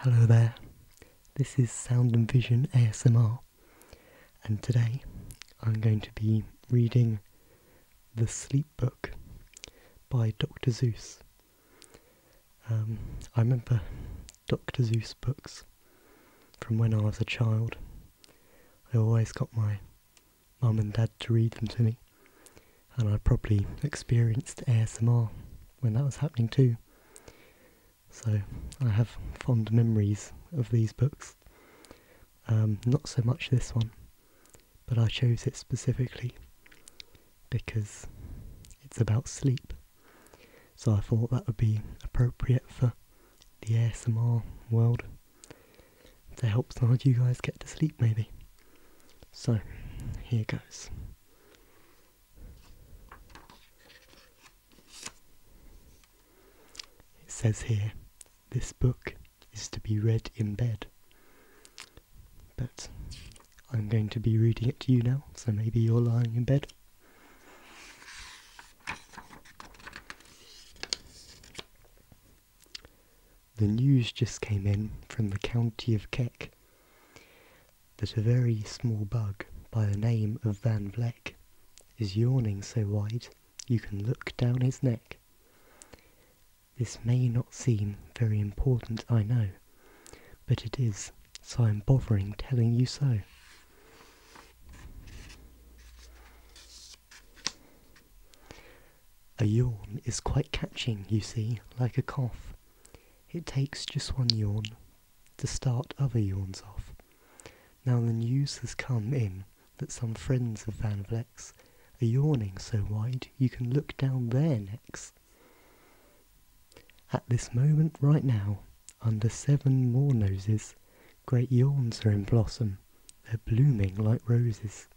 Hello there, this is Sound and Vision ASMR, and today I'm going to be reading The Sleep Book by Dr. Seuss. I remember Dr. Seuss books from when I was a child. I always got my mum and dad to read them to me, and I probably experienced ASMR when that was happening too. So I have fond memories of these books. Not so much this one, but I chose it specifically because it's about sleep. So I thought that would be appropriate for the ASMR world to help some of you guys get to sleep maybe. So here goes. It says here, this book is to be read in bed, but I'm going to be reading it to you now, so maybe you're lying in bed. The news just came in from the county of Keck that a very small bug by the name of Van Vleck is yawning so wide you can look down his neck. This may not seem very important, I know, but it is, so I'm bothering telling you so. A yawn is quite catching, you see, like a cough. It takes just one yawn to start other yawns off. Now the news has come in that some friends of Van Vleck's are yawning so wide you can look down their necks. At this moment right now, under 7 more noses, great yawns are in blossom. They're blooming like roses.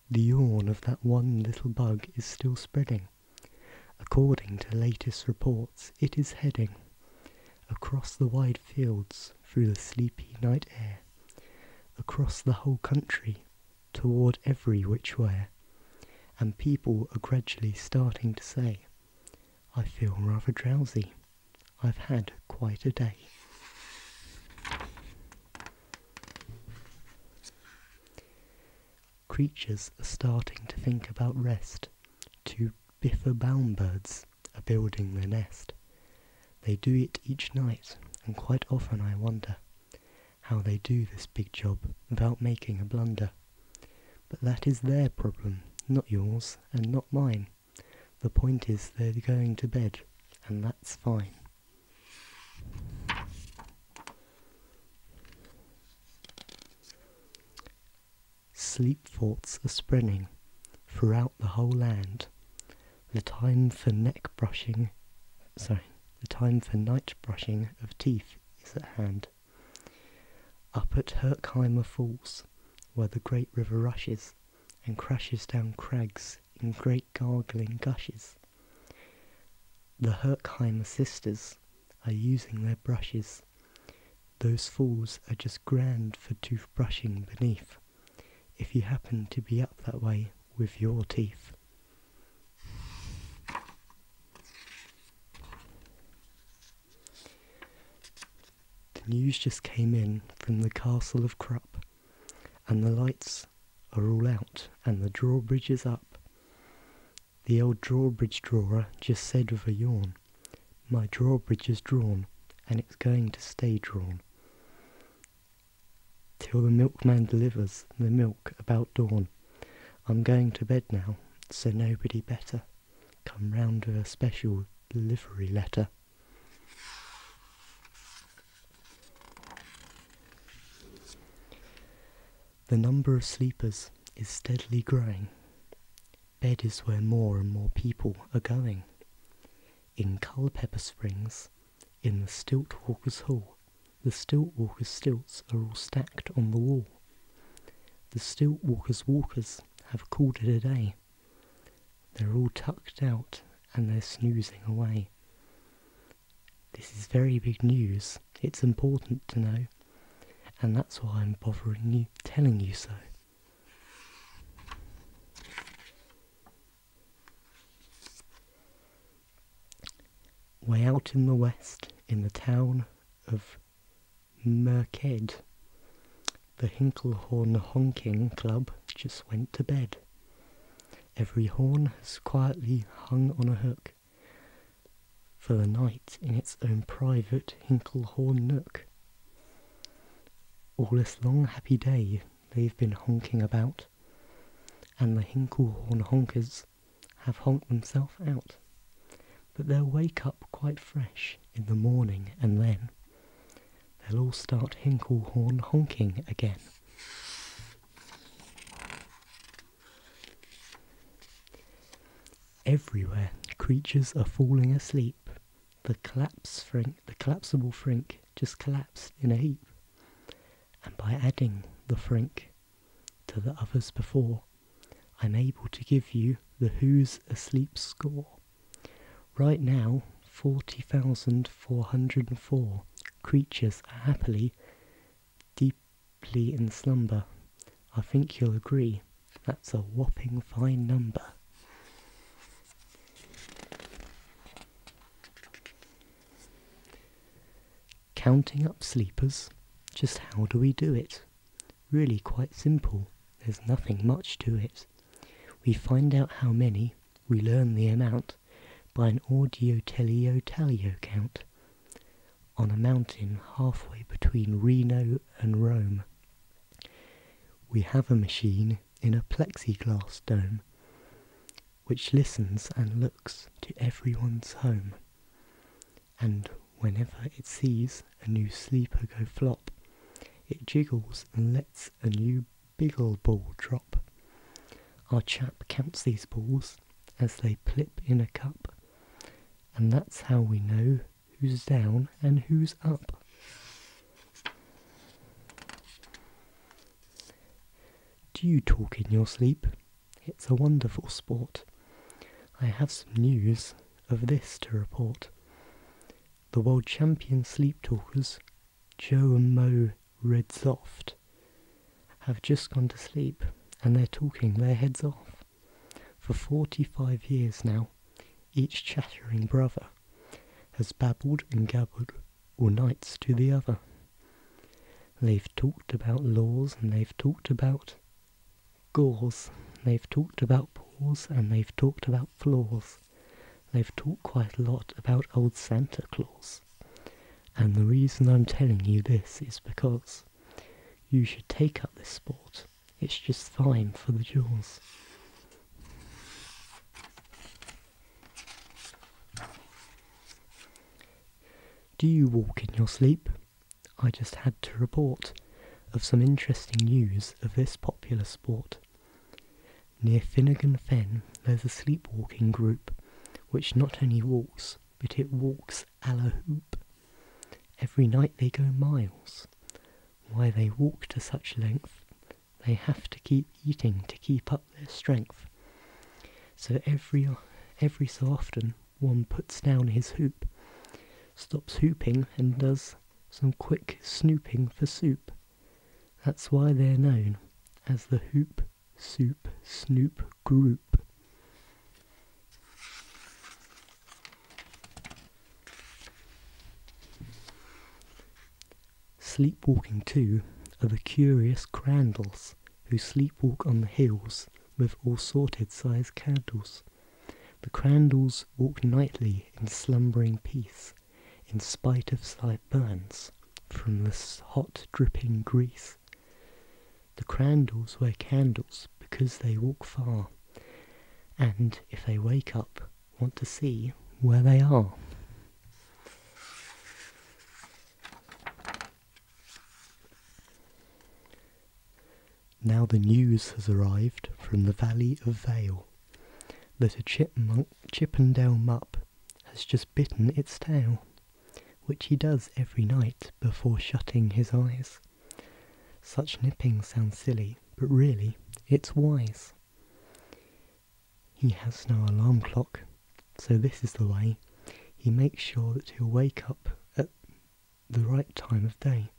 The yawn of that one little bug is still spreading. According to latest reports, it is heading across the wide fields through the sleepy night air, across the whole country, toward every which way. And people are gradually starting to say, I feel rather drowsy. I've had quite a day. Creatures are starting to think about rest. 2 biffer-bound birds are building their nest. They do it each night, and quite often I wonder how they do this big job without making a blunder. But that is their problem, not yours and not mine. The point is they're going to bed, and that's fine. Sleep thoughts are spreading throughout the whole land. The time for night brushing of teeth is at hand. Up at Herkheimer Falls, where the great river rushes and crashes down crags in great gargling gushes, the Herkheimer sisters are using their brushes. Those falls are just grand for toothbrushing beneath, if you happen to be up that way with your teeth. The news just came in from the castle of Krupp, and the lights are all out and the drawbridge is up. The old drawbridge drawer just said with a yawn, my drawbridge is drawn, and it's going to stay drawn till the milkman delivers the milk about dawn. I'm going to bed now, so nobody better come round with a special delivery letter. The number of sleepers is steadily growing. Bed is where more and more people are going. In Culpeper Springs, in the Stiltwalkers' Hall, the Stiltwalkers' stilts are all stacked on the wall. The Stiltwalkers' walkers have called it a day. They're all tucked out and they're snoozing away. This is very big news. It's important to know, and that's why I'm bothering you, telling you so. Way out in the west, in the town of Merked, the Hinklehorn Honking Club just went to bed. Every horn has quietly hung on a hook for the night in its own private Hinklehorn nook. All this long happy day they've been honking about, and the Hinklehorn honkers have honked themselves out. But they'll wake up quite fresh in the morning, and then they'll all start Hinklehorn honking again. Everywhere creatures are falling asleep. The collapsible frink just collapsed in a heap. And by adding the frink to the others before, I'm able to give you the Who's Asleep score. Right now, 40,404 creatures are happily, deeply in slumber. I think you'll agree, that's a whopping fine number. Counting up sleepers, just how do we do it? Really quite simple, there's nothing much to it. We find out how many, we learn the amount, by an audio-teleo-talio count, on a mountain halfway between Reno and Rome. We have a machine in a plexiglass dome, which listens and looks to everyone's home. And whenever it sees a new sleeper go flop, it jiggles and lets a new biggle ball drop. Our chap counts these balls as they plip in a cup, and that's how we know who's down and who's up. Do you talk in your sleep? It's a wonderful sport. I have some news of this to report. The world champion sleep talkers, Joe and Mo Redsoft, have just gone to sleep, and they're talking their heads off. For 45 years now, each chattering brother has babbled and gabbled all nights to the other. They've talked about laws, and they've talked about gauze, they've talked about paws, and they've talked about flaws. They've talked quite a lot about old Santa Claus. And the reason I'm telling you this is because you should take up this sport. It's just fine for the jaws. Do you walk in your sleep? I just had to report of some interesting news of this popular sport. Near Finnegan Fen, there's a sleepwalking group which not only walks, but it walks a la hoop. Every night they go miles. Why they walk to such length? They have to keep eating to keep up their strength. So every so often one puts down his hoop, stops hooping and does some quick snooping for soup. That's why they're known as the Hoop Soup Snoop Group. Sleepwalking too are the curious Crandalls, who sleepwalk on the hills with all sorted size candles. The Crandalls walk nightly in slumbering peace, in spite of slight burns from the hot dripping grease. The Crandalls wear candles because they walk far, and if they wake up, want to see where they are. Now the news has arrived from the Valley of Vale that a Chippendale mup has just bitten its tail, which he does every night before shutting his eyes. Such nipping sounds silly, but really, it's wise. He has no alarm clock, so this is the way he makes sure that he'll wake up at the right time of day.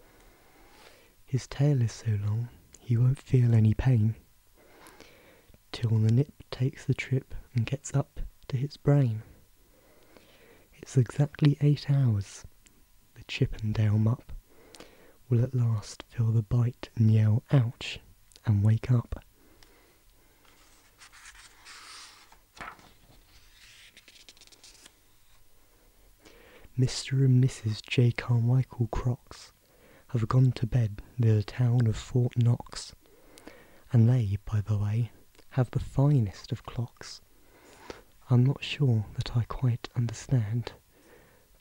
His tail is so long, he won't feel any pain, till the nip takes the trip and gets up to his brain. It's exactly 8 hours. The Chippendale mup will at last feel the bite and yell ouch and wake up. Mr. and Mrs. J. Carmichael Crocs have gone to bed near the town of Fort Knox, and they, by the way, have the finest of clocks. I'm not sure that I quite understand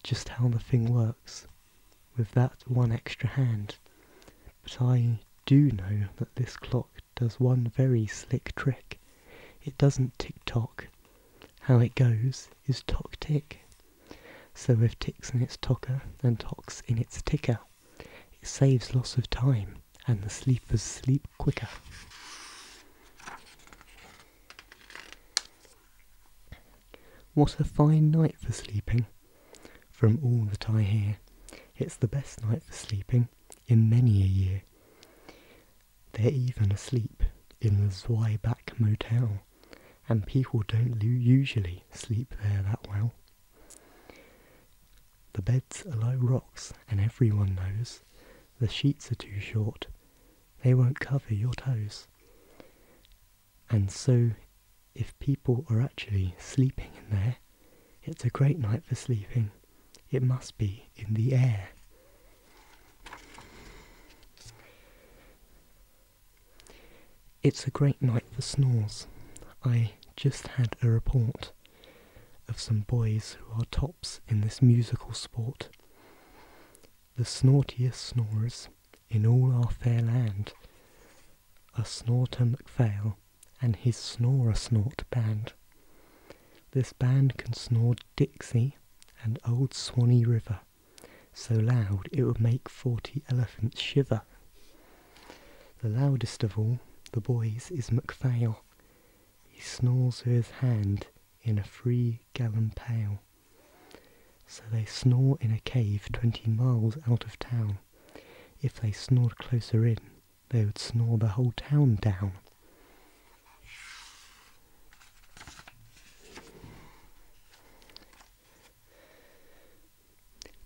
just how the thing works with that one extra hand, but I do know that this clock does one very slick trick. It doesn't tick-tock. How it goes is tock-tick. So with ticks in its tocker and tocks in its ticker, it saves lots of time and the sleepers sleep quicker. What a fine night for sleeping. From all that I hear, it's the best night for sleeping in many a year. They're even asleep in the Zweiback Motel, and people don't usually sleep there that well. The beds are like rocks, and everyone knows the sheets are too short. They won't cover your toes. And so, if people are actually sleeping in there, it's a great night for sleeping. It must be in the air. It's a great night for snores. I just had a report of some boys who are tops in this musical sport. The snortiest snorers in all our fair land are Snorter MacPhail and his Snore-a-Snort band. This band can snore Dixie and Old Swanee River so loud it would make 40 elephants shiver. The loudest of all the boys is MacPhail. He snores with his hand in a 3-gallon pail. So they snore in a cave 20 miles out of town. If they snored closer in, they would snore the whole town down.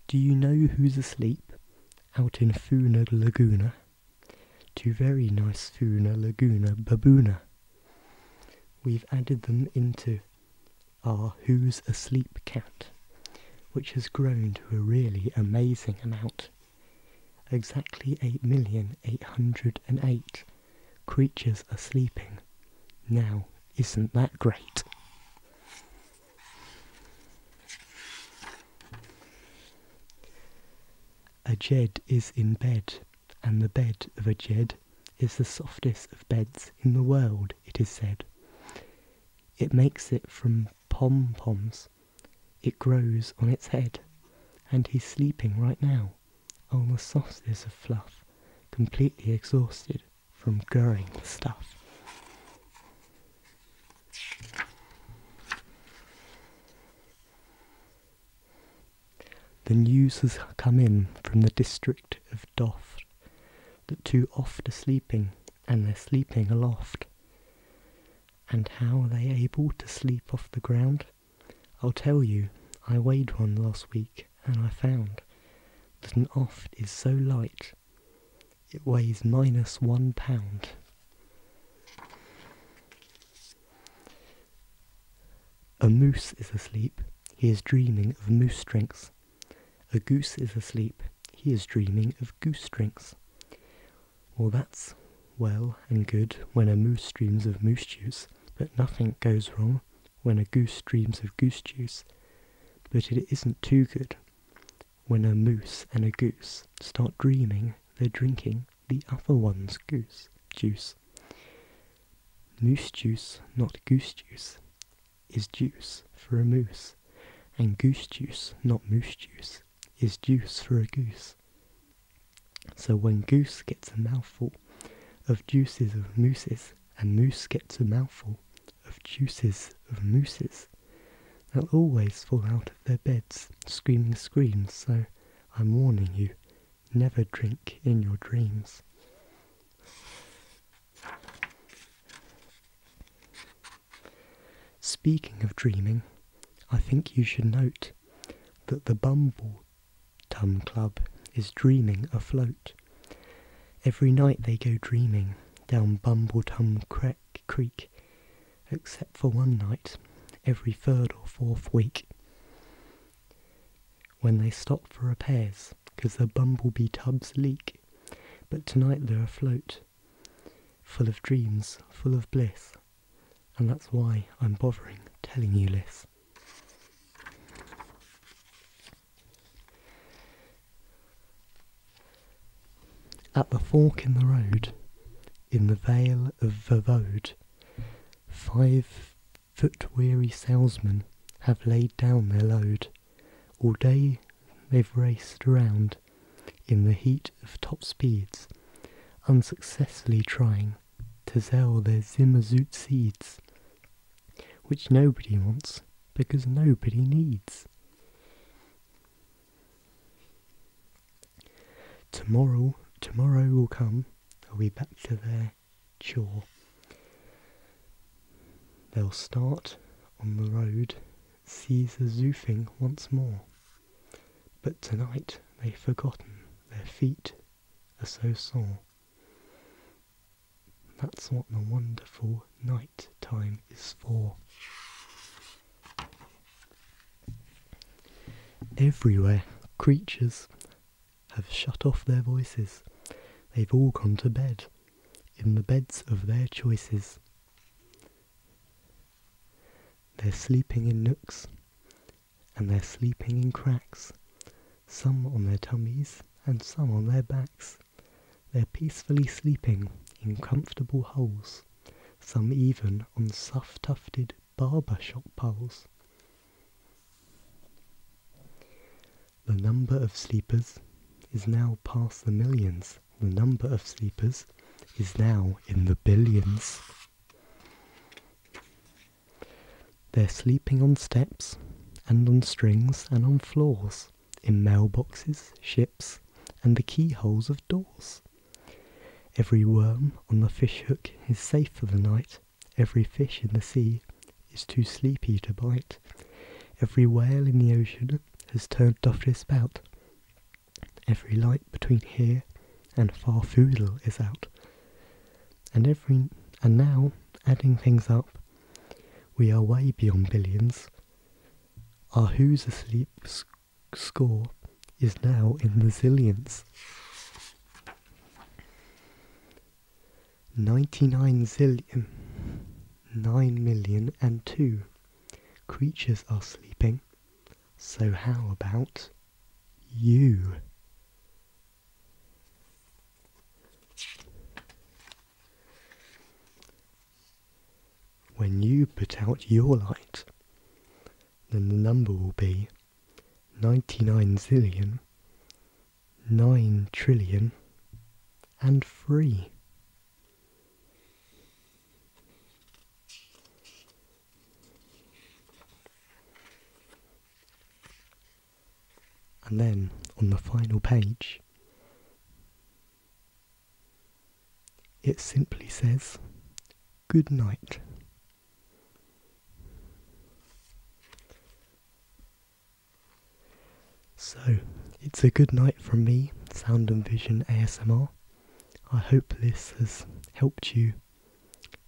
Do you know who's asleep out in Foona Laguna? 2 very nice Foona Laguna baboona. We've added them into our Who's Asleep count, which has grown to a really amazing amount. Exactly 8,808 creatures are sleeping. Now, isn't that great? A Jed is in bed, and the bed of a Jed is the softest of beds in the world, it is said. It makes it from pom-poms. It grows on its head, and he's sleeping right now on the softest of fluff, completely exhausted from growing the stuff. The news has come in from the district of Doft that 2 oft are sleeping, and they're sleeping aloft. And how are they able to sleep off the ground? I'll tell you, I weighed one last week, and I found that an oft is so light, it weighs -1 pound. A moose is asleep, he is dreaming of moose strings. A goose is asleep, he is dreaming of goose strings. Well, that's well and good when a moose dreams of moose juice, but nothing goes wrong when a goose dreams of goose juice. But it isn't too good when a moose and a goose start dreaming they're drinking the other one's goose juice. Moose juice, not goose juice, is juice for a moose, and goose juice, not moose juice, is juice for a goose. So when goose gets a mouthful of juices of mooses, and moose gets a mouthful of juices of mooses, they'll always fall out of their beds screaming screams, so I'm warning you, never drink in your dreams. Speaking of dreaming, I think you should note that the Bumble-Tum Club is dreaming afloat. Every night they go dreaming down Bumble-Tum Creek, except for one night, every 3rd or 4th week, when they stop for repairs, 'cause the bumblebee tubs leak. But tonight they're afloat, full of dreams, full of bliss, and that's why I'm bothering telling you this. At the fork in the road, in the Vale of Vervode, 5-foot-weary salesmen have laid down their load. All day they've raced around in the heat of top speeds, unsuccessfully trying to sell their Zimmerzoot seeds, which nobody wants because nobody needs. Tomorrow will come, they'll be back to their chore. They'll start on the road, Caesar zoofing once more. But tonight they've forgotten their feet are so sore. That's what the wonderful night time is for. Everywhere creatures have shut off their voices. They've all gone to bed in the beds of their choices. They're sleeping in nooks, and they're sleeping in cracks, some on their tummies and some on their backs. They're peacefully sleeping in comfortable holes, some even on soft-tufted barber shop poles. The number of sleepers is now past the millions. The number of sleepers is now in the billions. They're sleeping on steps, and on strings, and on floors, in mailboxes, ships, and the keyholes of doors. Every worm on the fish hook is safe for the night. Every fish in the sea is too sleepy to bite. Every whale in the ocean has turned off his spout. Every light between here and Farfoodle is out. And now, adding things up, we are way beyond billions. Our who's asleep score is now in the zillions. 99 zillion, 9,000,002 creatures are sleeping. So how about you? When you put out your light, then the number will be 99 zillion, 9 trillion, and 3. And then, on the final page, it simply says, good night. So, it's a good night from me, Sound and Vision ASMR. I hope this has helped you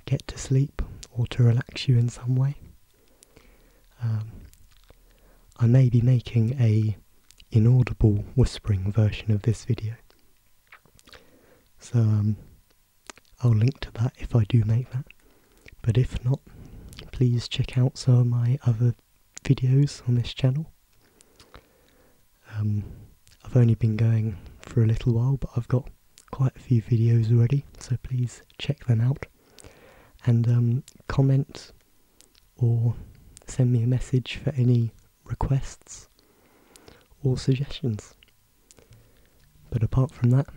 get to sleep or to relax you in some way. I may be making a inaudible whispering version of this video, so I'll link to that if I do make that, but if not, please check out some of my other videos on this channel. I've only been going for a little while, but I've got quite a few videos already, so please check them out, and comment or send me a message for any requests or suggestions. But apart from that,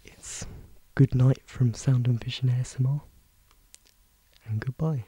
it's good night from Sound and Vision ASMR, and goodbye.